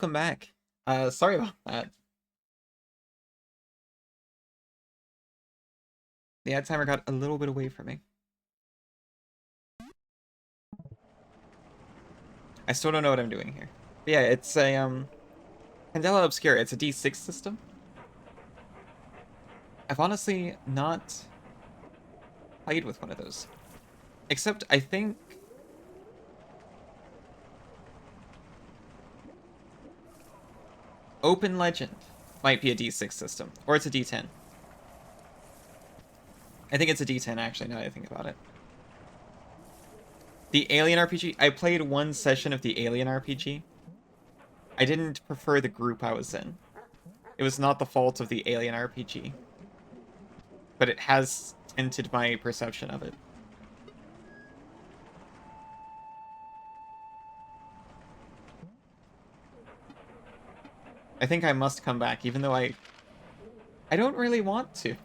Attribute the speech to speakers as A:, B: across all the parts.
A: Welcome back. Sorry about that. The ad timer got a little bit away from me. I still don't know what I'm doing here. But yeah, it's a, Candela Obscura. It's a D6 system. I've honestly not played with one of those. Except, I think... Open Legend might be a D6 system. Or it's a D10. I think it's a D10, actually, now that I think about it. The Alien RPG... I played one session of the Alien RPG. I didn't prefer the group I was in. It was not the fault of the Alien RPG. But it has tinted my perception of it. I think I must come back, even though I don't really want to.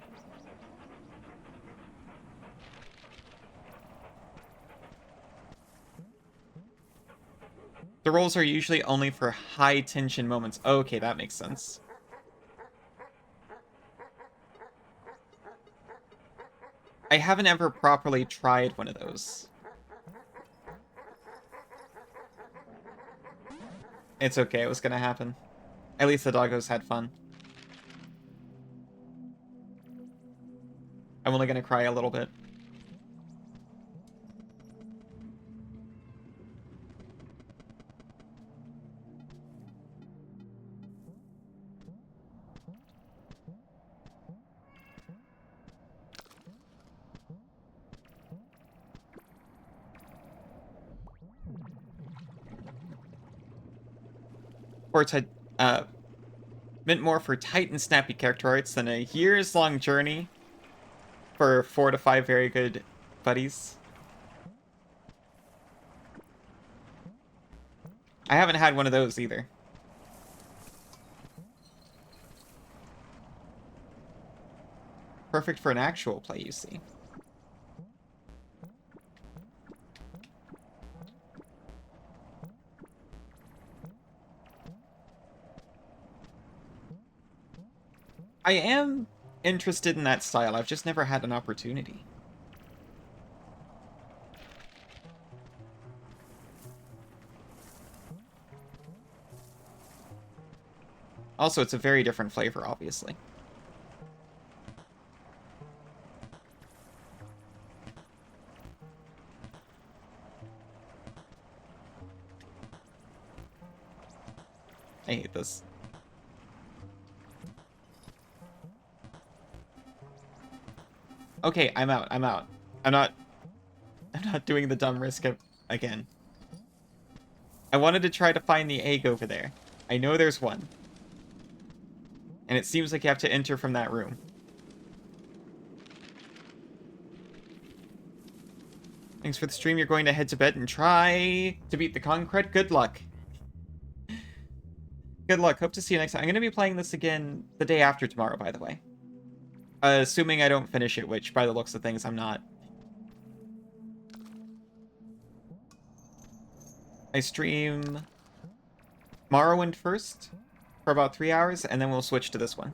A: The rolls are usually only for high tension moments. Okay, that makes sense. I haven't ever properly tried one of those. It's okay, it was gonna happen. At least the doggos had fun. I'm only gonna cry a little bit. Meant more for tight and snappy character arts than a years-long journey for 4 to 5 very good buddies. I haven't had one of those either. Perfect for an actual play, you see. I am interested in that style. I've just never had an opportunity. Also, it's a very different flavor, obviously. I hate this. Okay, I'm out. I'm out. I'm not doing the dumb risk again. I wanted to try to find the egg over there. I know there's one. And it seems like you have to enter from that room. Thanks for the stream. You're going to head to bed and try to beat the Concrete. Good luck. Good luck. Hope to see you next time. I'm going to be playing this again the day after tomorrow, by the way. Assuming I don't finish it, which by the looks of things, I'm not. I stream Morrowind first for about 3 hours, and then we'll switch to this one.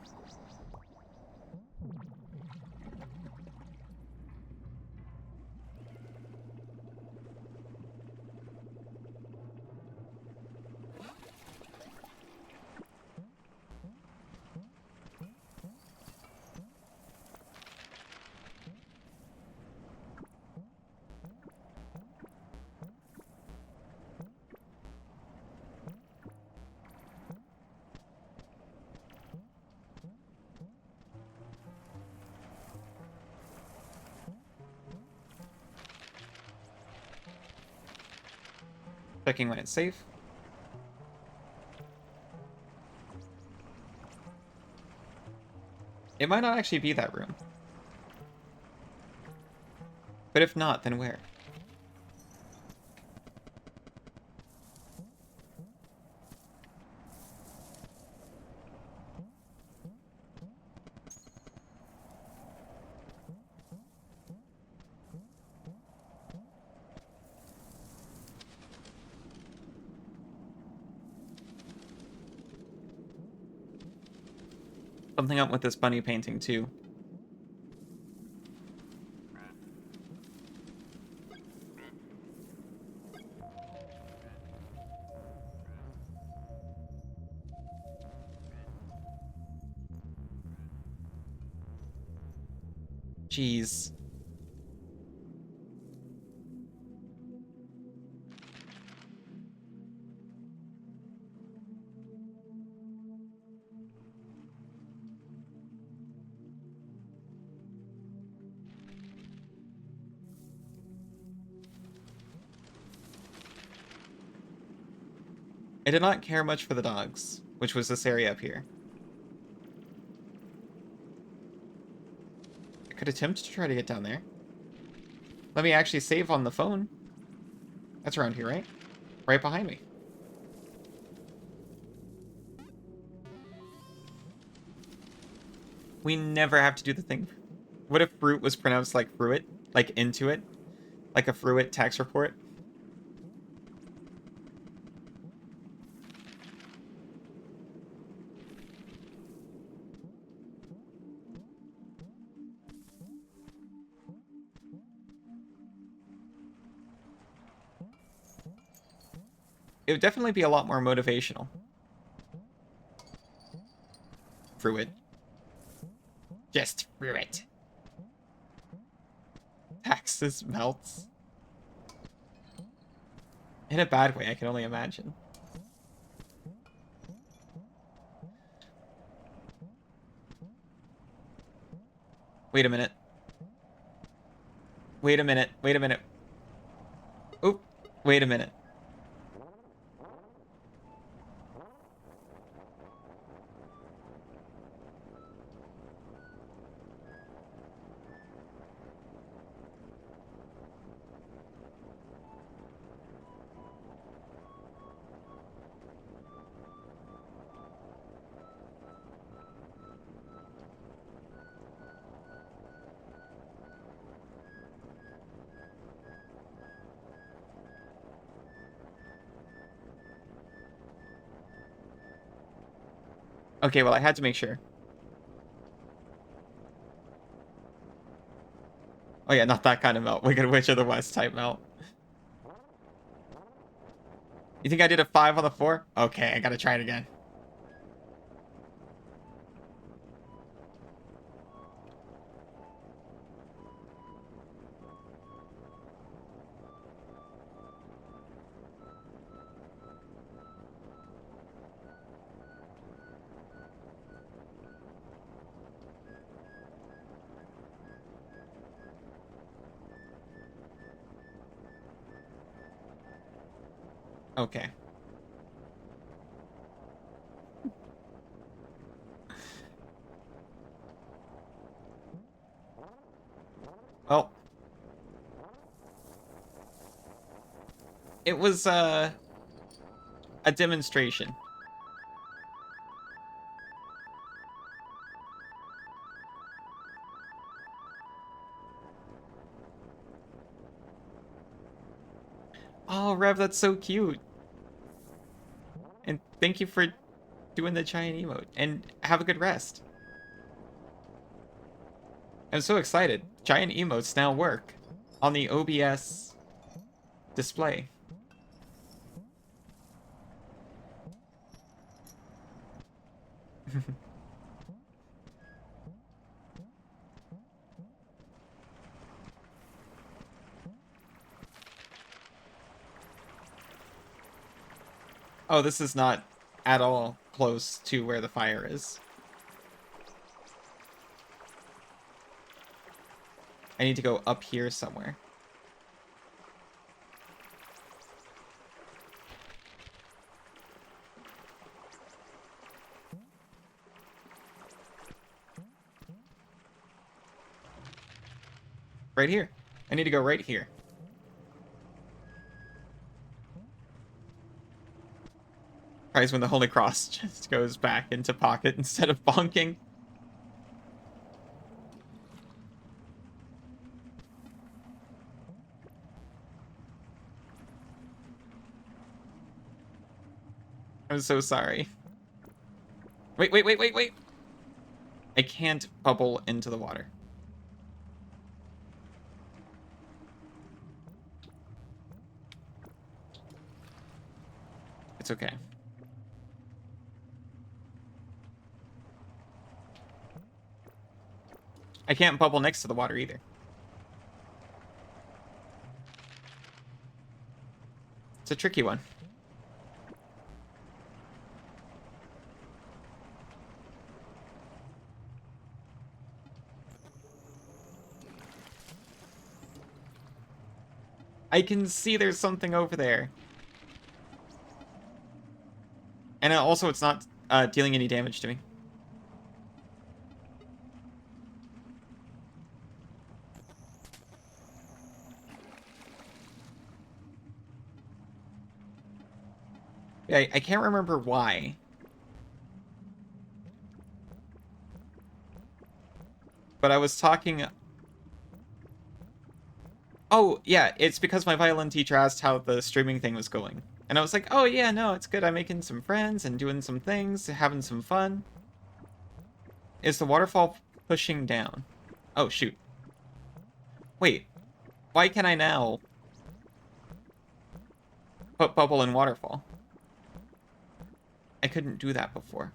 A: Checking when it's safe. It might not actually be that room. But if not, then where? Something up with this bunny painting, too. Jeez. I did not care much for the dogs, which was this area up here. I could attempt to try to get down there. Let me actually save on the phone. That's around here, right? Right behind me. We never have to do the thing. What if fruit was pronounced like fruit? Like into it? Like a fruit tax report? It would definitely be a lot more motivational. Fruit. Just fruit. Taxes melts. In a bad way, I can only imagine. Wait a minute. Wait a minute. Wait a minute. Oop. Wait a minute. Okay, well, I had to make sure. Oh yeah, not that kind of melt. Wicked Witch of the West type melt. You think I did a 5 on the 4? Okay, I gotta try it again. Okay. Well, it was a demonstration. Oh, Rev, that's so cute. And thank you for doing the giant emote. And have a good rest. I'm so excited. Giant emotes now work on the OBS display. Oh, this is not at all close to where the fire is. I need to go up here somewhere. Right here. I need to go right here. Probably when the Holy Cross just goes back into pocket instead of bonking. I'm so sorry. Wait, wait, wait, wait, wait. I can't bubble into the water. It's okay. I can't bubble next to the water either. It's a tricky one. I can see there's something over there. And also, it's not dealing any damage to me. Yeah, I can't remember why. But I was talking... Oh, yeah, it's because my violin teacher asked how the streaming thing was going. And I was like, oh, yeah, no, it's good. I'm making some friends and doing some things, having some fun. Is the waterfall pushing down? Oh, shoot. Wait, why can I now put bubble in waterfall? I couldn't do that before.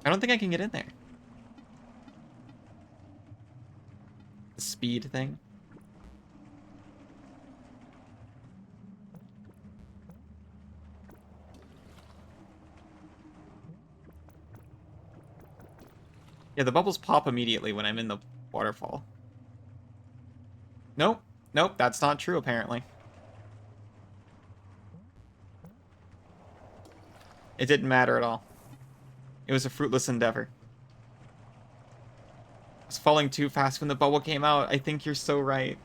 A: I don't think I can get in there. The speed thing. Yeah, the bubbles pop immediately when I'm in the waterfall. Nope. Nope, that's not true, apparently. It didn't matter at all. It was a fruitless endeavor. I was falling too fast when the bubble came out. I think you're so right.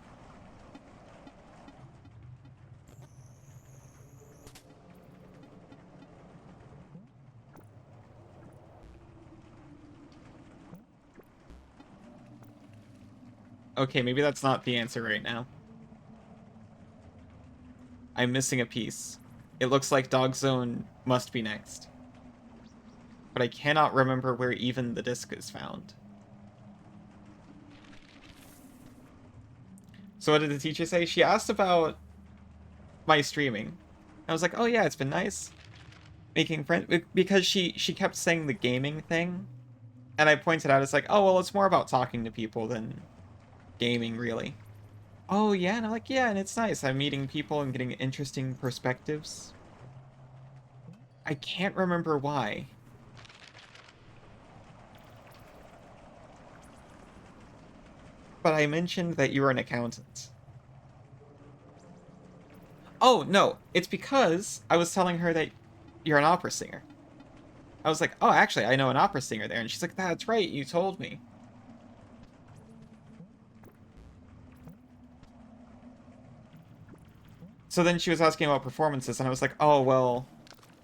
A: Okay, maybe that's not the answer right now. I'm missing a piece. It looks like Dog Zone must be next. But I cannot remember where even the disc is found. So what did the teacher say? She asked about my streaming. I was like, oh yeah, it's been nice making friends. Because she kept saying the gaming thing. And I pointed out, it's like, oh, well, it's more about talking to people than gaming, really. Oh, yeah, and I'm like, yeah, and it's nice. I'm meeting people and getting interesting perspectives. I can't remember why. But I mentioned that you were an accountant. Oh, no, it's because I was telling her that you're an opera singer. I was like, oh, actually, I know an opera singer there. And she's like, that's right, you told me. So then she was asking about performances, and I was like, oh, well,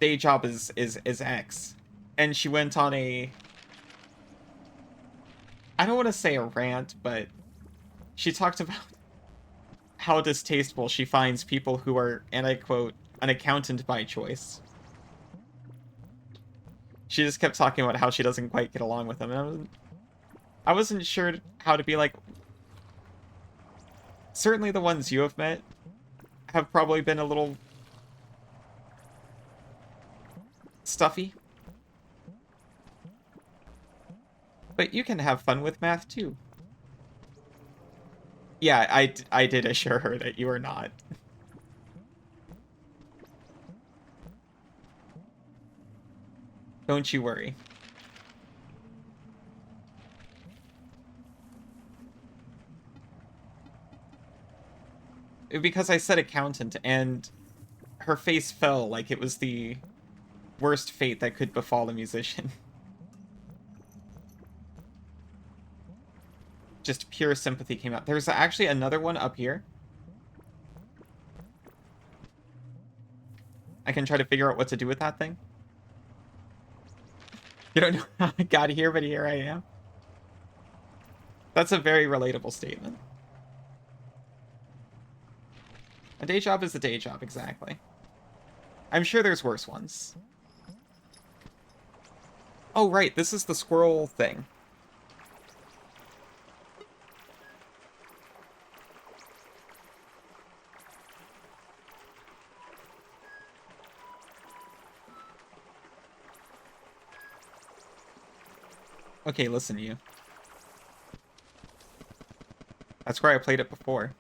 A: day job is X. And she went on a... I don't want to say a rant, but she talked about how distasteful she finds people who are, and I quote, an accountant by choice. She just kept talking about how she doesn't quite get along with them, and I wasn't sure how to be like... Certainly the ones you have met have probably been a little stuffy. But you can have fun with math, too. Yeah, I did assure her that you are not. Don't you worry. Because I said accountant, and her face fell like it was the worst fate that could befall a musician. Just pure sympathy came out. There's actually another one up here. I can try to figure out what to do with that thing. You don't know how I got here, but here I am. That's a very relatable statement. A day job is a day job, exactly. I'm sure there's worse ones. Oh, right, this is the squirrel thing. Okay, listen, you. That's where I played it before.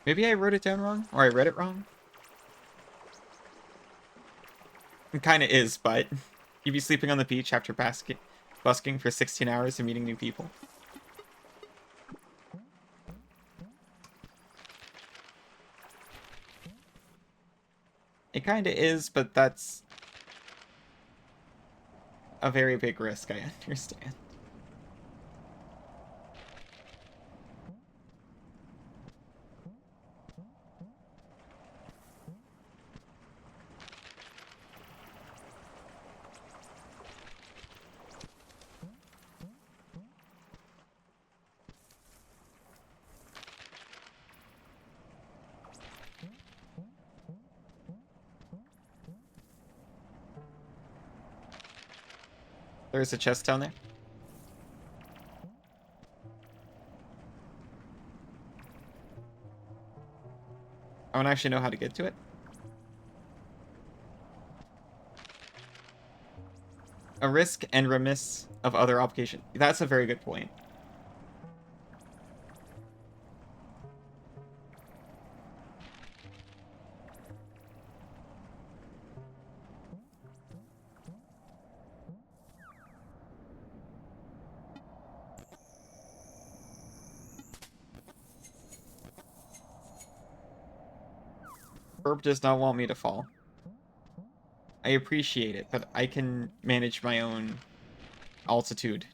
A: Maybe I wrote it down wrong? Or I read it wrong? It kinda is, but... You'd be sleeping on the beach after busking for 16 hours and meeting new people. It kinda is, but that's... a very big risk, I understand. There's a chest down there. I don't actually know how to get to it. A risk and remiss of other obligation. That's a very good point. Herb does not want me to fall. I appreciate it, but I can manage my own altitude.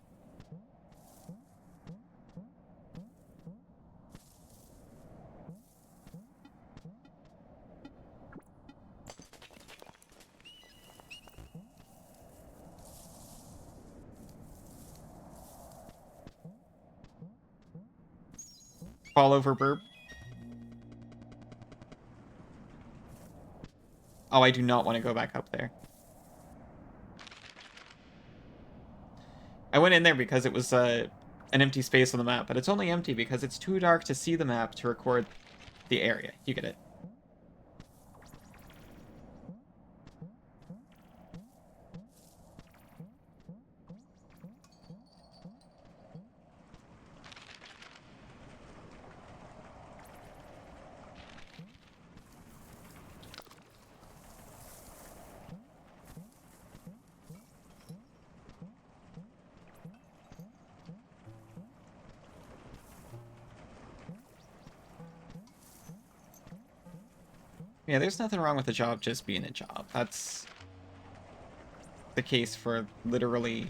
A: Fall over, burp. Oh, I do not want to go back up there. I went in there because it was an empty space on the map, but it's only empty because it's too dark to see the map to record the area. You get it. Yeah, there's nothing wrong with a job just being a job. That's the case for literally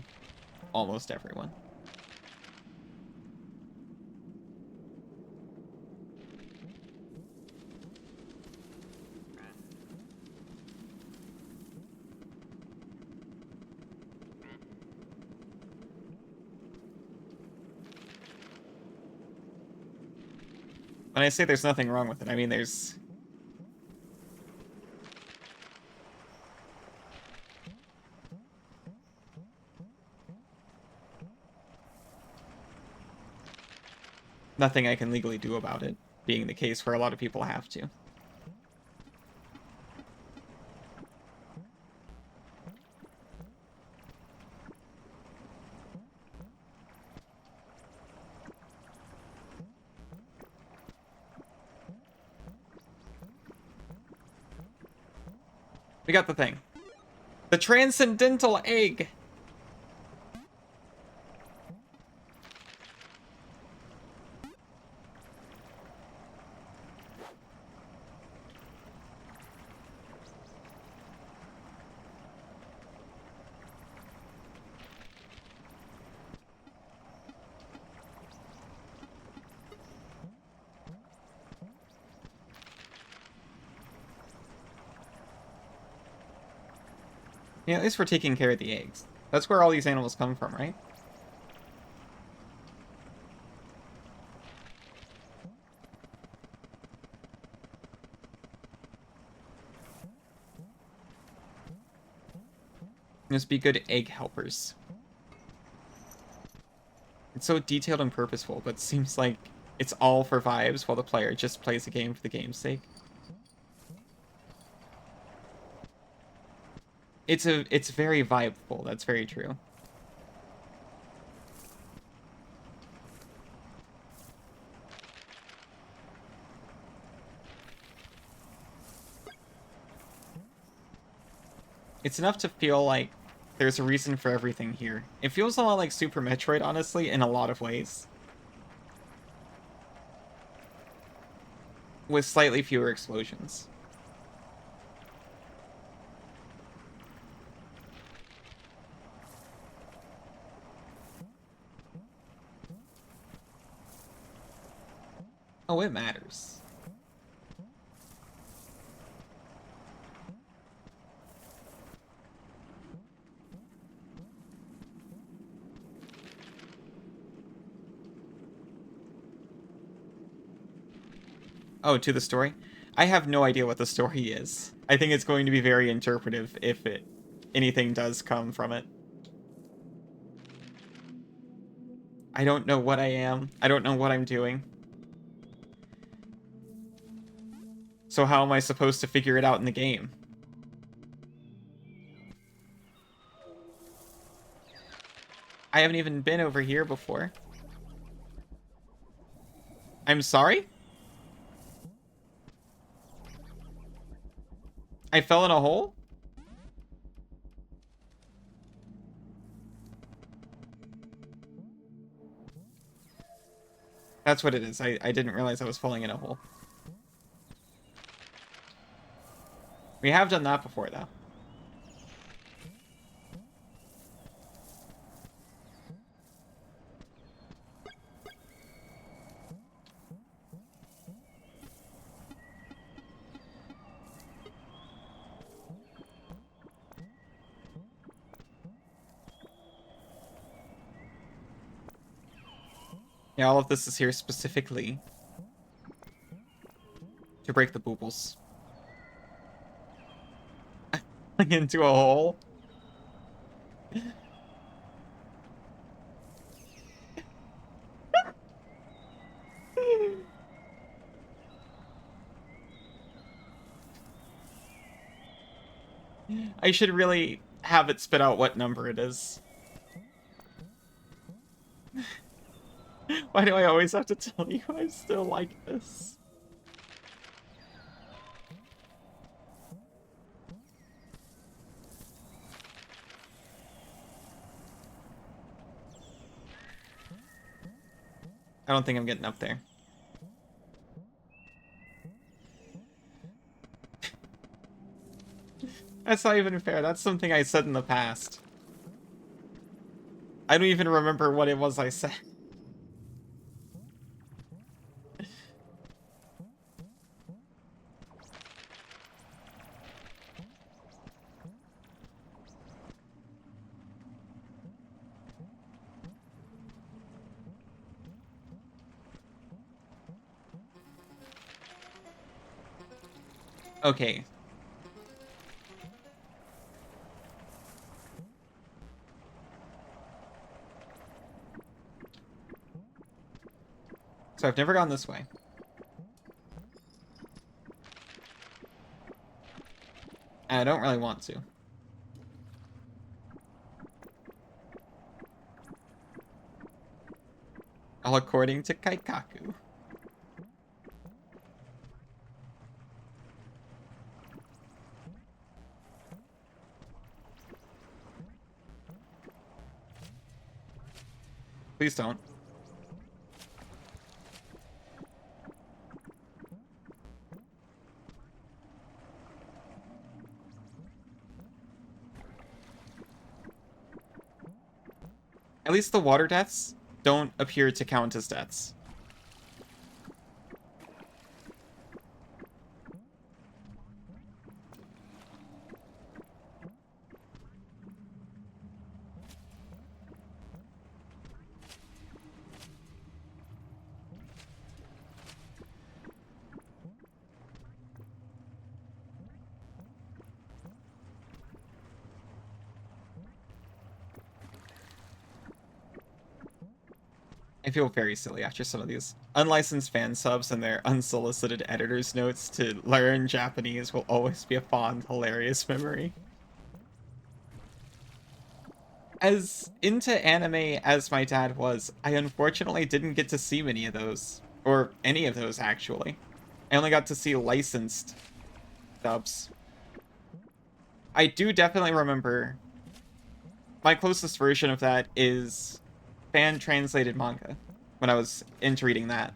A: almost everyone. When I say there's nothing wrong with it, I mean there's... nothing I can legally do about it, being the case where a lot of people have to. We got the thing. The transcendental egg! Yeah, at least we're taking care of the eggs. That's where all these animals come from, right? Must be good egg helpers. It's so detailed and purposeful, but seems like it's all for vibes while the player just plays the game for the game's sake. It's very vibeful, that's very true. It's enough to feel like there's a reason for everything here. It feels a lot like Super Metroid, honestly, in a lot of ways. With slightly fewer explosions. Oh, it matters. Oh, to the story? I have no idea what the story is. I think it's going to be very interpretive if anything does come from it. I don't know what I am. I don't know what I'm doing. So how am I supposed to figure it out in the game? I haven't even been over here before. I'm sorry? I fell in a hole? That's what it is. I didn't realize I was falling in a hole. We have done that before, though. Yeah, all of this is here specifically to break the boobles. Into a hole. I should really have it spit out what number it is. Why do I always have to tell you I'm still like this? I don't think I'm getting up there. That's not even fair. That's something I said in the past. I don't even remember what it was I said. Okay. So I've never gone this way. And I don't really want to. All according to Kaikaku. Please don't. At least the water deaths don't appear to count as deaths. I feel very silly after some of these. Unlicensed fan subs and their unsolicited editor's notes to learn Japanese will always be a fond, hilarious memory. As into anime as my dad was, I unfortunately didn't get to see many of those. Or any of those, actually. I only got to see licensed dubs. I do definitely remember... My closest version of that is fan-translated manga, when I was into reading that.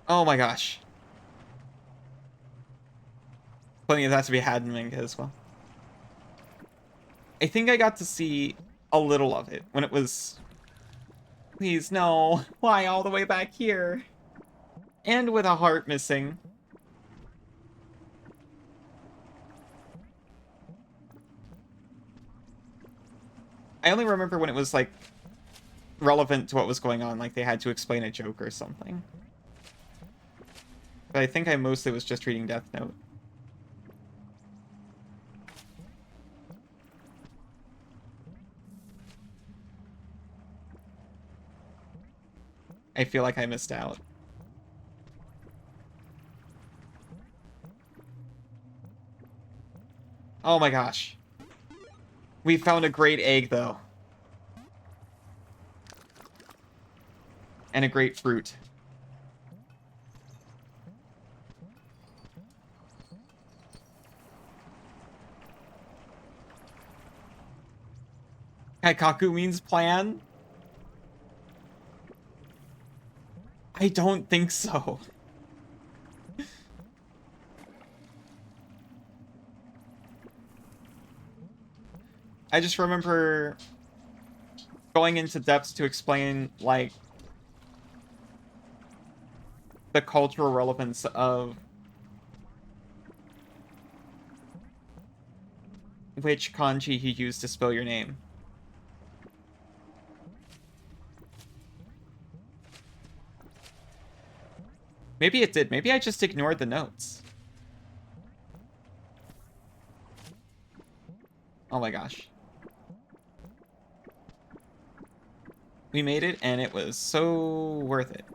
A: Oh my gosh. Plenty of that to be had in manga as well. I think I got to see a little of it when it was... Please, no. Why all the way back here? And with a heart missing. I only remember when it was, like, relevant to what was going on, like they had to explain a joke or something. But I think I mostly was just reading Death Note. I feel like I missed out. Oh my gosh. We found a great egg, though. And a great fruit. Kaikaku means plan? I don't think so. I just remember going into depths to explain, like, the cultural relevance of which kanji he used to spell your name. Maybe it did. Maybe I just ignored the notes. Oh my gosh. We made it, and it was so worth it.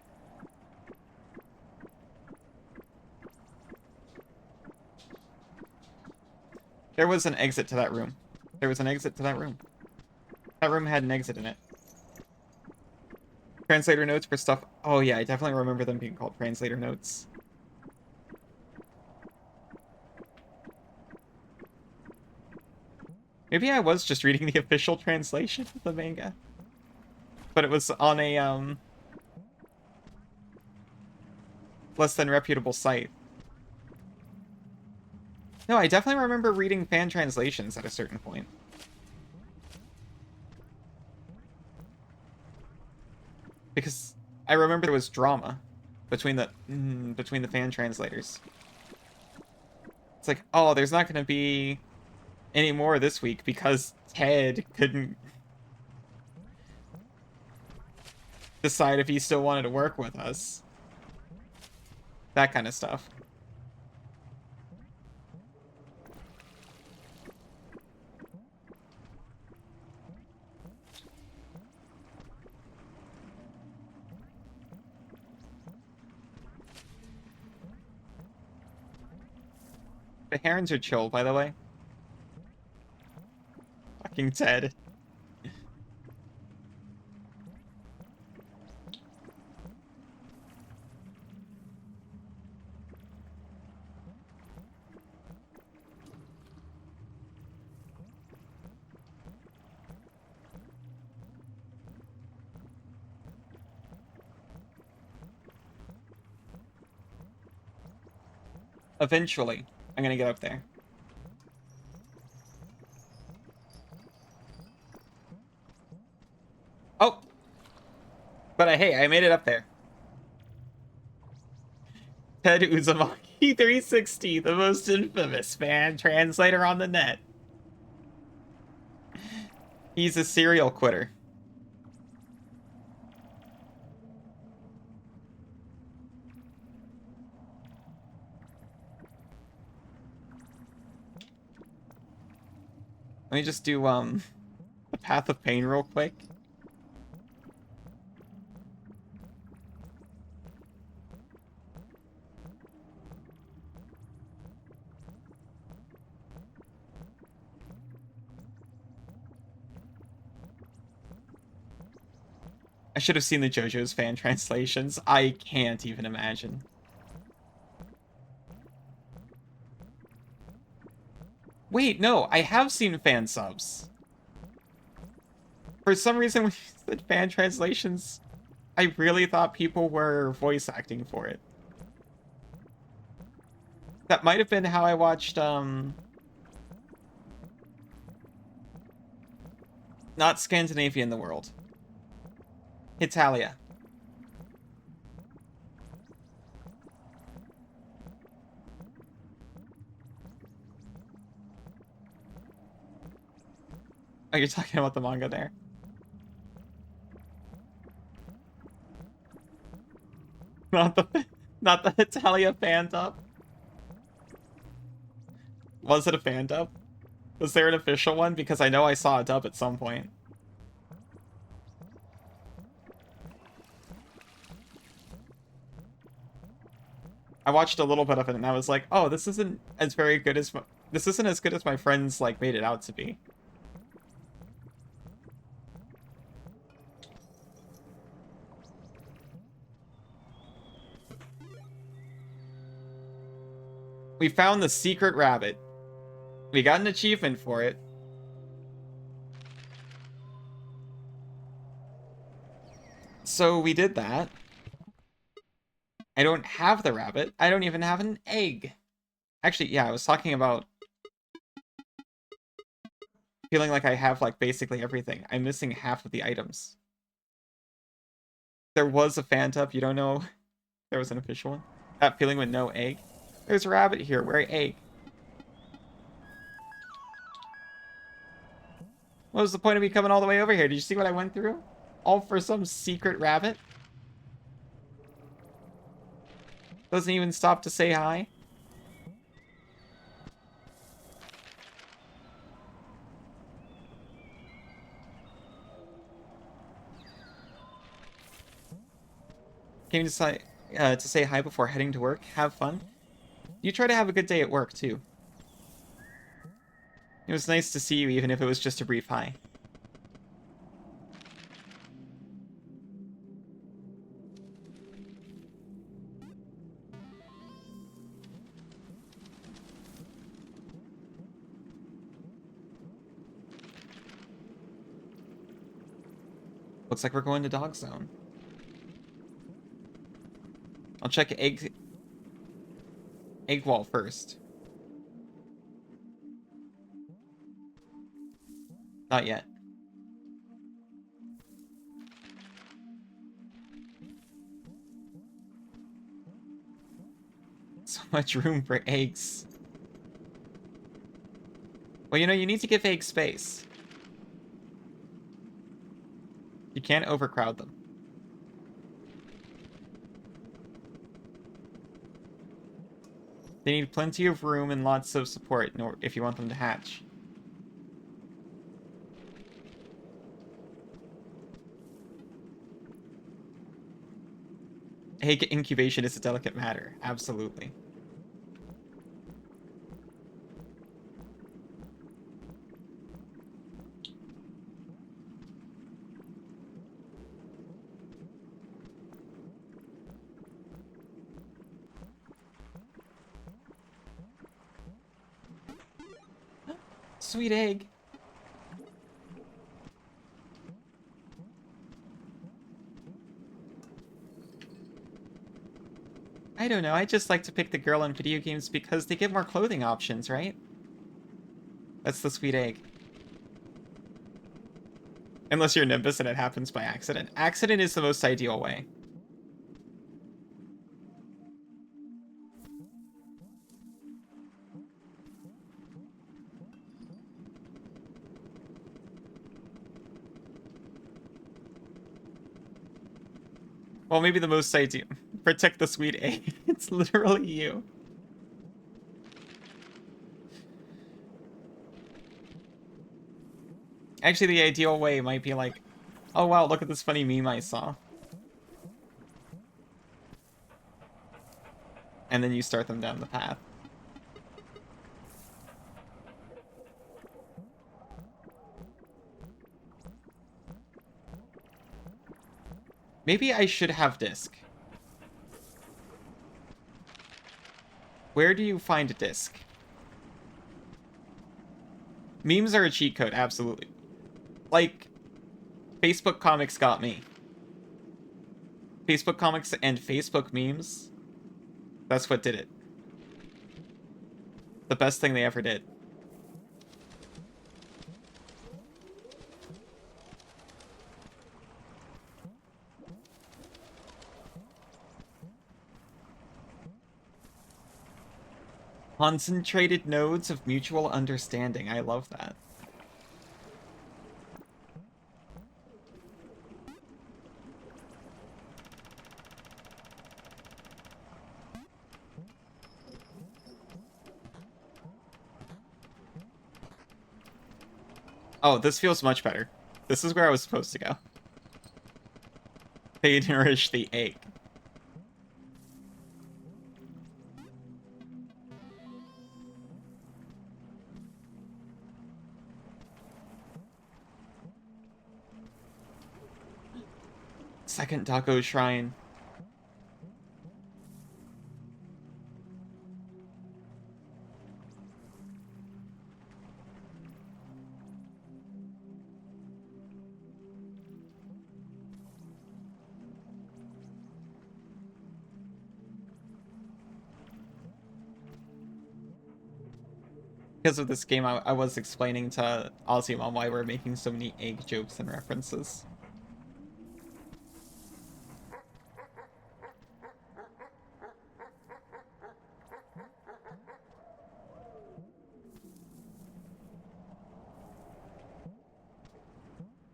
A: There was an exit to that room. There was an exit to that room. That room had an exit in it. Translator notes for stuff. Oh yeah, I definitely remember them being called translator notes. Maybe I was just reading the official translation of the manga. But it was on a, less than reputable site. No, I definitely remember reading fan translations at a certain point. Because I remember there was drama between the fan translators. It's like, oh, there's not going to be any more this week because Ted couldn't decide if he still wanted to work with us. That kind of stuff. The herons are chill, by the way. Fucking Ted. Eventually, I'm gonna get up there. Oh! But hey, I made it up there. Ted Uzumaki 360, the most infamous fan translator on the net. He's a serial quitter. Let me just do, the Path of Pain real quick. I should have seen the JoJo's fan translations. I can't even imagine. Wait, no, I have seen fan subs. For some reason, when you said fan translations, I really thought people were voice acting for it. That might have been how I watched, not Scandinavia in the world. Italia. Oh, you're talking about the manga there. Not the Italia fan dub. Was it a fan dub? Was there an official one? Because I know I saw a dub at some point. I watched a little bit of it and I was like, oh, this isn't as very good as this isn't as good as my friends like made it out to be. We found the secret rabbit. We got an achievement for it. So we did that. I don't have the rabbit. I don't even have an egg. Actually, yeah, I was talking about feeling like I have like basically everything. I'm missing half of the items. There was a fan dub. You don't know there was an official one? That feeling with no egg? There's a rabbit here. Where egg? What was the point of me coming all the way over here? Did you see what I went through? All for some secret rabbit? Doesn't even stop to say hi. Came to say hi before heading to work. Have fun. You try to have a good day at work, too. It was nice to see you, even if it was just a brief hi. Looks like we're going to Dog Zone. I'll check egg wall first. Not yet. So much room for eggs. Well, you know, you need to give eggs space. You can't overcrowd them. They need plenty of room and lots of support if you want them to hatch. Egg incubation is a delicate matter. Absolutely. sweet egg. I don't know, I just like to pick the girl in video games because they give more clothing options, right? That's the sweet egg. Unless you're Nimbus and it happens by accident. Accident is the most ideal way. Well, maybe the most ideal. Protect the sweet egg. It's literally you. Actually, the ideal way might be like, oh wow, look at this funny meme I saw. And then you start them down the path. Maybe I should have disc. Where do you find a disc? Memes are a cheat code, absolutely. Like, Facebook comics got me. Facebook comics and Facebook memes, that's what did it. The best thing they ever did. Concentrated nodes of mutual understanding. I love that. Oh, this feels much better. This is where I was supposed to go. They nourish the egg. Second Taco Shrine. Because of this game, I was explaining to Ozzy on why we're making so many egg jokes and references.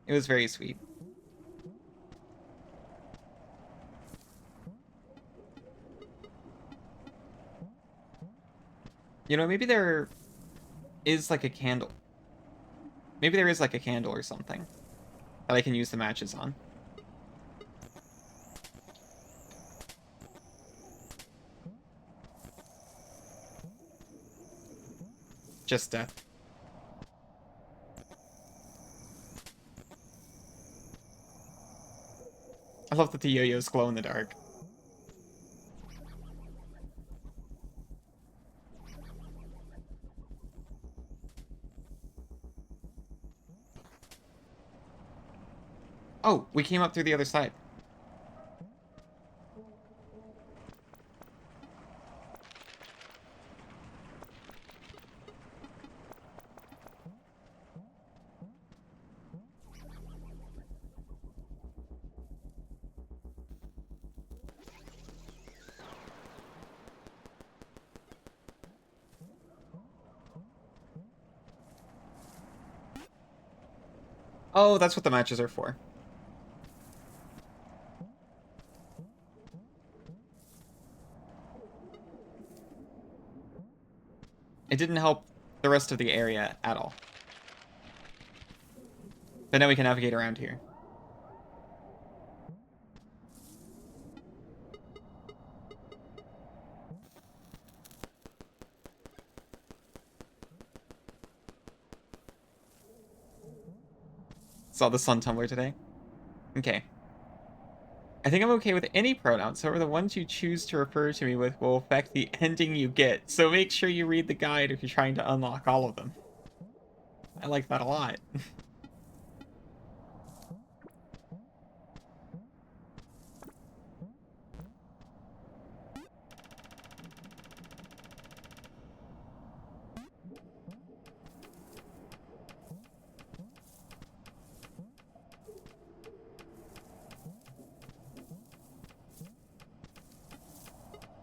A: It was very sweet. You know, maybe there is like a candle. Maybe there is like a candle or something that I can use the matches on. Just death. I love that the yo-yos glow in the dark. Oh, we came up through the other side. Oh, that's what the matches are for. It didn't help the rest of the area at all. But now we can navigate around here. Saw the sun tumbler today. Okay. I think I'm okay with any pronouns, however the ones you choose to refer to me with will affect the ending you get, so make sure you read the guide if you're trying to unlock all of them. I like that a lot.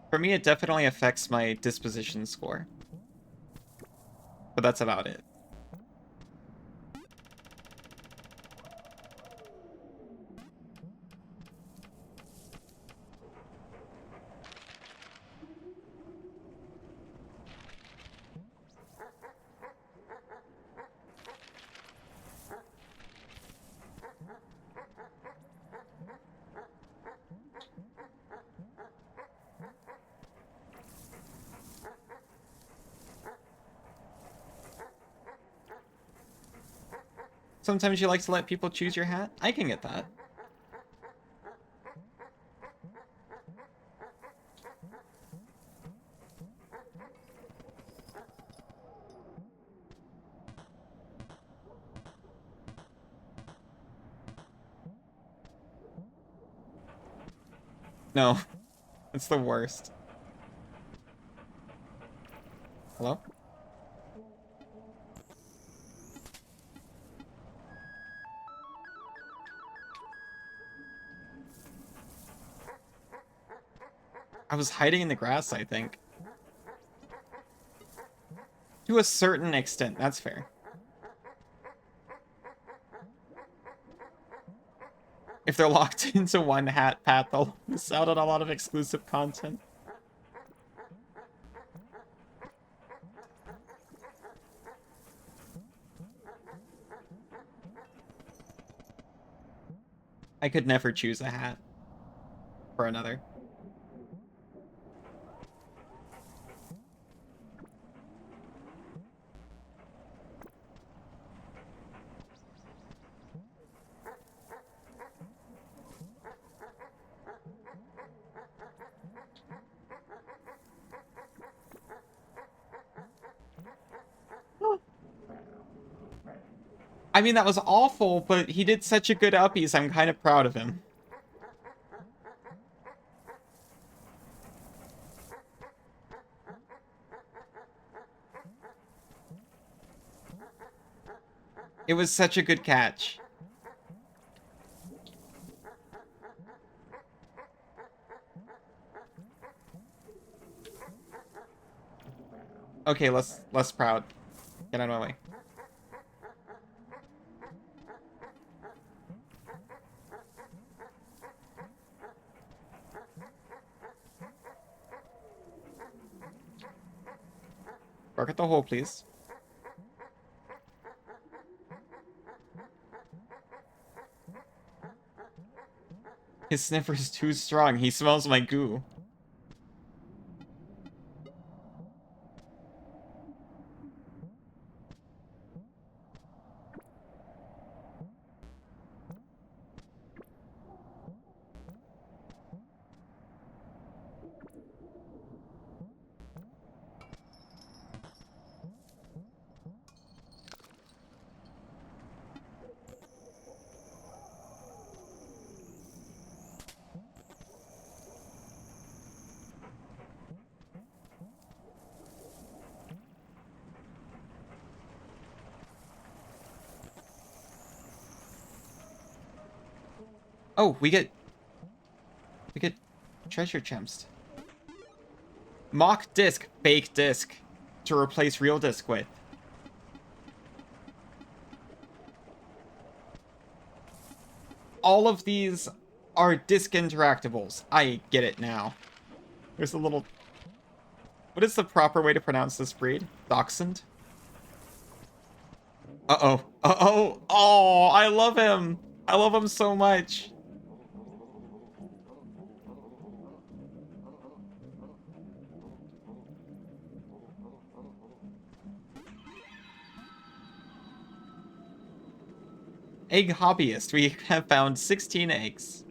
A: For me, it definitely affects my disposition score. But that's about it. Sometimes you like to let people choose your hat? I can get that. No, it's the worst. Hello? I was hiding in the grass, I think. To a certain extent, that's fair. If they're locked into one hat path, they'll miss out on a lot of exclusive content. I could never choose a hat for another. I mean, that was awful, but he did such a good uppies, I'm kind of proud of him. It was such a good catch. Okay, less proud. Get out of my way. Bark at the hole, please. His sniffer's too strong. He smells my goo. Oh, we get treasure gems. Mock disc, fake disc, to replace real disc with. All of these are disc interactables. I get it now. There's a little... What is the proper way to pronounce this breed? Dachshund? Uh-oh. Uh-oh. Oh, I love him. I love him so much. Egg hobbyist. We have found 16 eggs.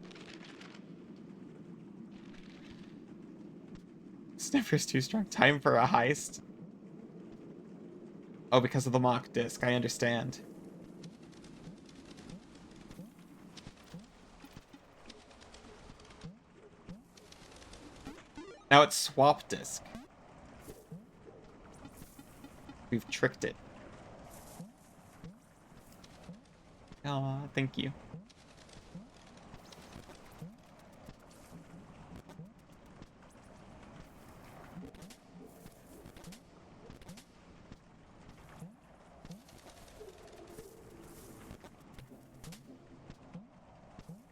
A: Sniffer's too strong. Time for a heist. Oh, because of the mock disc, I understand. Now it's swap disc. We've tricked it. Aw, thank you.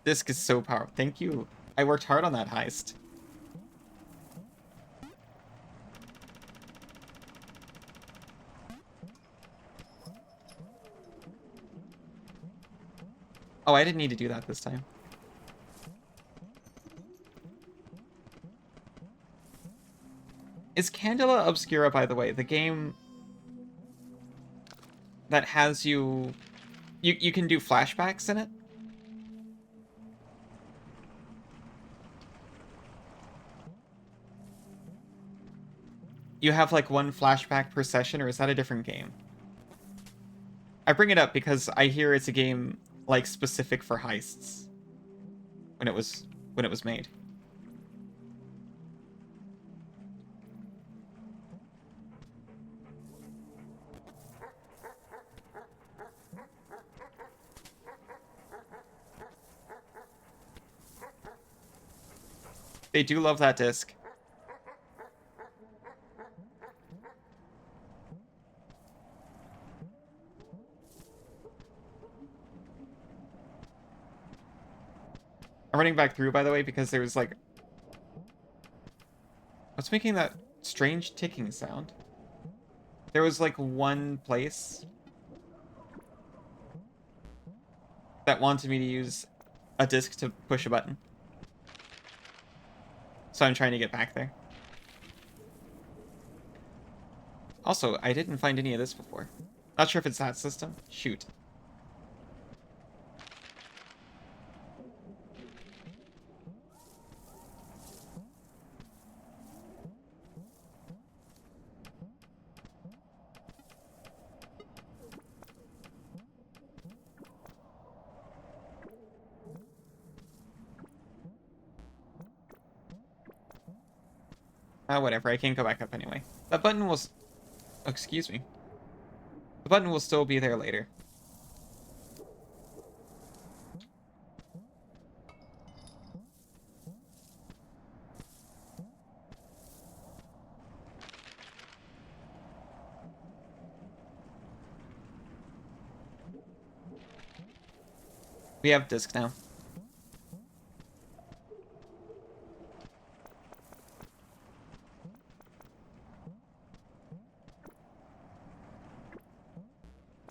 A: Disc is so powerful. Thank you. I worked hard on that heist. Oh, I didn't need to do that this time. Is Candela Obscura, by the way, the game that has you can do flashbacks in it? You have like one flashback per session, or is that a different game? I bring it up because I hear it's a game like specific for heists when it was made. They do love that disc. I'm running back through, by the way, because there was like... What's making that strange ticking sound? There was like one place that wanted me to use a disc to push a button. So I'm trying to get back there. Also, I didn't find any of this before. Not sure if it's that system. Shoot. Whatever, I can't go back up anyway. That button will... Oh, excuse me. The button will still be there later. We have disc now.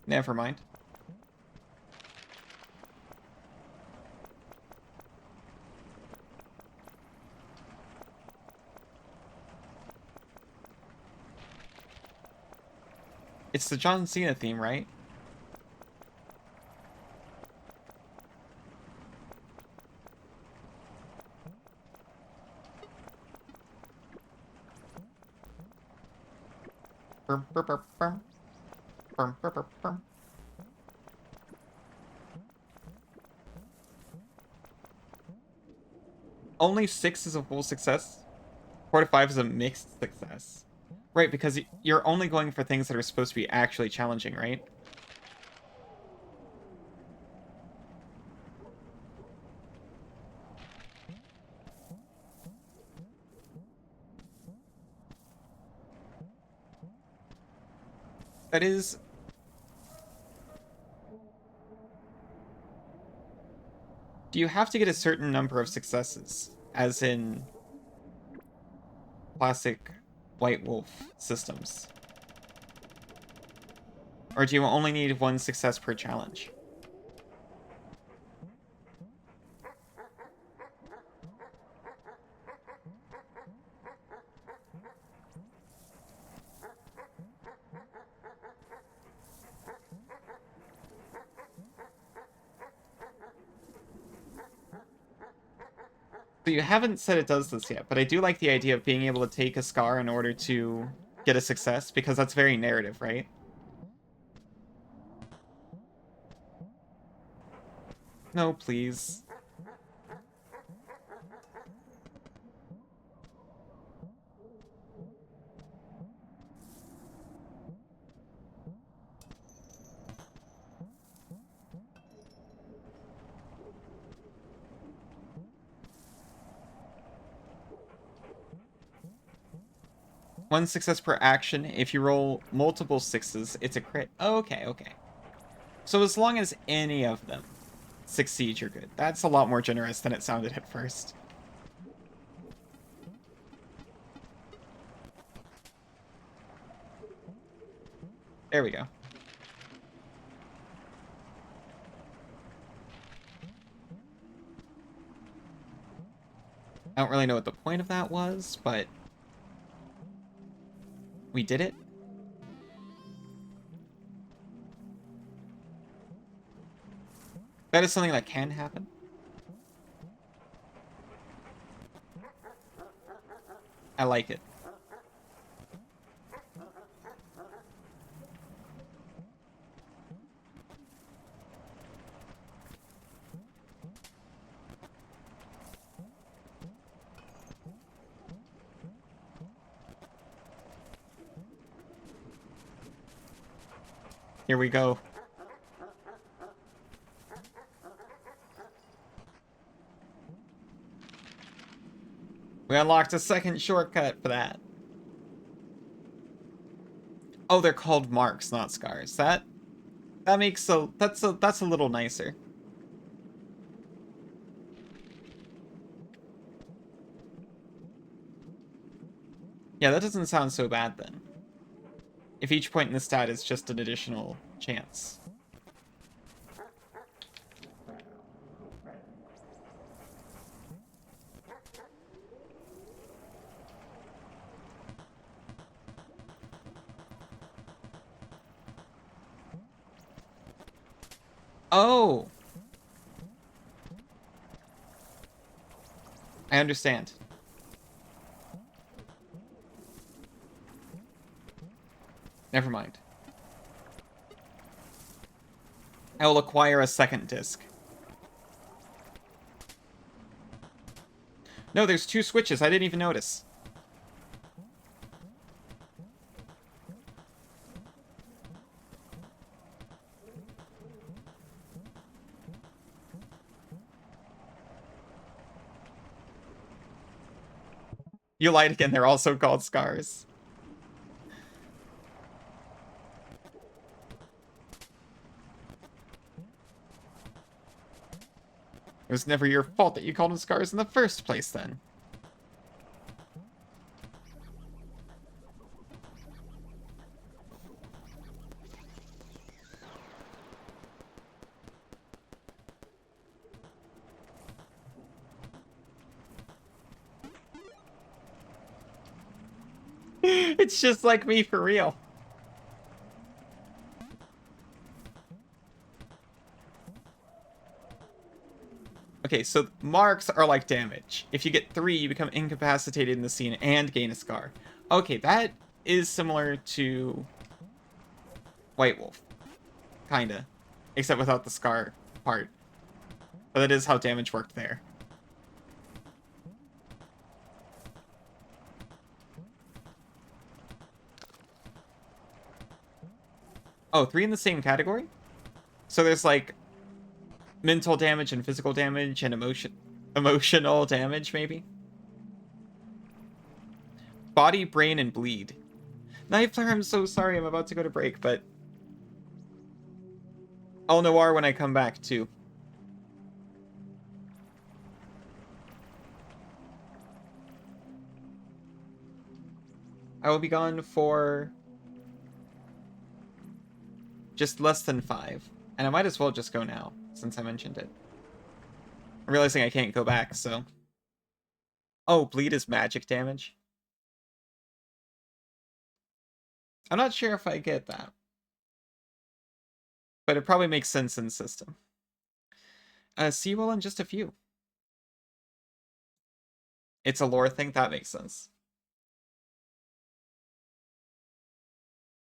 A: Never mind. It's the John Cena theme, right? Burm, burm, burm, burm. Burm, burm, burm, burm. Only 6 is a full success. 4 to 5 is a mixed success. Right, because you're only going for things that are supposed to be actually challenging, right? That is... Do you have to get a certain number of successes? As in... classic White Wolf systems? Or do you only need 1 success per challenge? So you haven't said it does this yet, but I do like the idea of being able to take a scar in order to get a success, because that's very narrative, right? No, please. One success per action. If you roll multiple sixes, it's a crit. Oh, okay, okay. So as long as any of them succeed, you're good. That's a lot more generous than it sounded at first. There we go. I don't really know what the point of that was, but we did it. That is something that can happen. I like it. Here we go. We unlocked a second shortcut for that. Oh, they're called marks, not scars. That makes that's a little nicer. Yeah, that doesn't sound so bad then. If each point in the stat is just an additional chance. Oh! I understand. Never mind. I will acquire a second disc. No, there's 2 switches. I didn't even notice. You lied again. They're also called scars. It was never your fault that you called them scars in the first place, then. It's just like me for real. Okay, so marks are like damage. If you get 3, you become incapacitated in the scene and gain a scar. Okay, that is similar to White Wolf. Kinda. Except without the scar part. But that is how damage worked there. Oh, 3 in the same category? So there's like mental damage and physical damage and emotional damage, maybe? Body, brain, and bleed. Knifler, I'm so sorry. I'm about to go to break, but I'll Noir when I come back, too. I will be gone for just less than 5. And I might as well just go now, since I mentioned it. I'm realizing I can't go back, so... Oh, bleed is magic damage? I'm not sure if I get that. But it probably makes sense in the system. See you all in just a few. It's a lore thing? That makes sense.